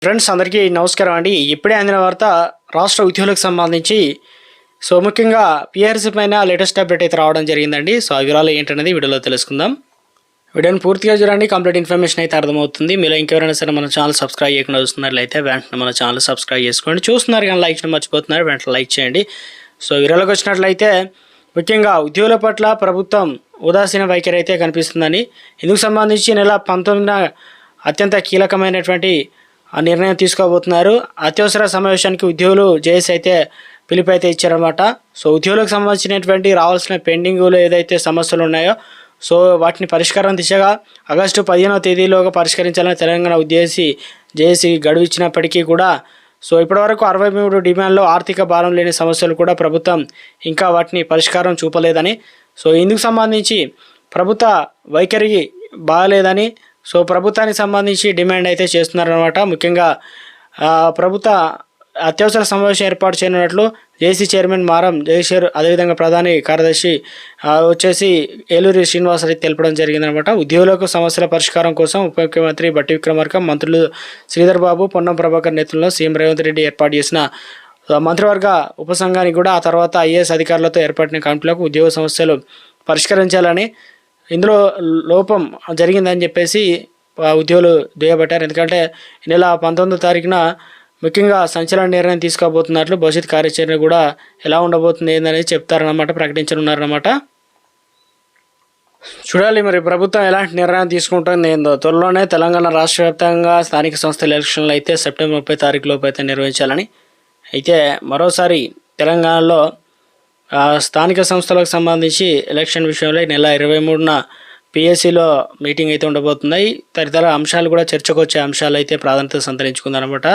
Friends అందరికీ నమస్కారం అండి. ఇప్పుడే అందిన వార్త రాష్ట్ర ఉద్యోగులకు సంబంధించి ముఖ్యంగా పిఆర్సీ పైన లేటెస్ట్ అప్డేట్ అయితే రావడం జరిగిందండి. ఆ వివరాలు ఏంటనేది వీడియోలో తెలుసుకుందాం. వీడియోని పూర్తిగా చూడండి, కంప్లీట్ ఇన్ఫర్మేషన్ అయితే అర్థమవుతుంది. మీరు ఇంకెవరైనా సరే మన ఛానల్ సబ్స్క్రైబ్ చేయకుండా చూస్తున్నట్లయితే వెంటనే మన ఛానల్ సబ్స్క్రైబ్ చేసుకోండి. చూస్తున్నారు కానీ లైక్ చేయడం మర్చిపోతున్నారు, వెంటనే లైక్ చేయండి. వీడియోలోకి వచ్చినట్లయితే ముఖ్యంగా ఉద్యోగుల పట్ల ప్రభుత్వం ఉదాసీన వైఖరి అయితే కనిపిస్తుందని, ఇందుకు సంబంధించి నెల 19న అత్యంత కీలకమైనటువంటి నిర్ణయం తీసుకోబోతున్నారు. అత్యవసర సమావేశానికి ఉద్యోగులు జేఏసీ అయితే పిలుపు అయితే ఇచ్చారన్నమాట. ఉద్యోగులకు సంబంధించినటువంటి రావాల్సిన పెండింగులు ఏదైతే సమస్యలు ఉన్నాయో వాటిని పరిష్కారం దిశగా ఆగస్టు 15వ తేదీలోగా పరిష్కరించాలని తెలంగాణ జేఏసీ గడువు ఇచ్చినప్పటికీ కూడా ఇప్పటివరకు 63 డిమాండ్లో ఆర్థిక భారం లేని సమస్యలు కూడా ప్రభుత్వం ఇంకా వాటిని పరిష్కారం చూపలేదని, ఇందుకు సంబంధించి ప్రభుత్వ వైఖరి బాగలేదని ప్రభుత్వానికి సంబంధించి డిమాండ్ అయితే చేస్తున్నారనమాట. ముఖ్యంగా ప్రభుత్వ అత్యవసర సమావేశం ఏర్పాటు చేయనున్నట్లు జేఏసీ చైర్మన్ మారం జగదీశ్వర్, అదేవిధంగా ప్రధాని కార్యదర్శి వచ్చేసి ఏలూరి శ్రీనివాసరెడ్డి తెలపడం జరిగిందనమాట. ఉద్యోగులకు సమస్యల పరిష్కారం కోసం ఉప ముఖ్యమంత్రి బట్టి విక్రమార్క, మంత్రులు శ్రీధర్ బాబు, పొన్నం ప్రభాకర్ నేతృత్వంలో సీఎం రేవంత్ రెడ్డి ఏర్పాటు చేసిన మంత్రివర్గ ఉపసంఘానికి కూడా ఆ తర్వాత ఐఏఎస్ అధికారులతో ఏర్పడిన కమిటీలకు ఉద్యోగ సమస్యలు పరిష్కరించాలని, ఇందులో లోపం జరిగిందని చెప్పేసి ఉద్యోగులు దుయ్యబట్టారు. ఎందుకంటే ఈ నెల 19వ తారీఖున ముఖ్యంగా సంచలన నిర్ణయం తీసుకోబోతున్నట్లు, భవిష్యత్ కార్యాచరణ కూడా ఎలా ఉండబోతుంది ఏందనేది చెప్తారన్నమాట, ప్రకటించనున్నారన్నమాట. చూడాలి మరి ప్రభుత్వం ఎలాంటి నిర్ణయం తీసుకుంటుంది ఏందో. త్వరలోనే తెలంగాణ రాష్ట్ర వ్యాప్తంగా స్థానిక సంస్థల ఎలక్షన్లు అయితే సెప్టెంబర్ 30 తారీఖు లోపు అయితే నిర్వహించాలని, అయితే మరోసారి తెలంగాణలో స్థానిక సంస్థలకు సంబంధించి ఎలక్షన్ విషయంలో నెల 23న పిఎస్సిలో మీటింగ్ అయితే ఉండబోతున్నాయి. తదితర అంశాలు కూడా చర్చకు వచ్చే అంశాలు అయితే ప్రాధాన్యత సంతరించుకుందనమాట.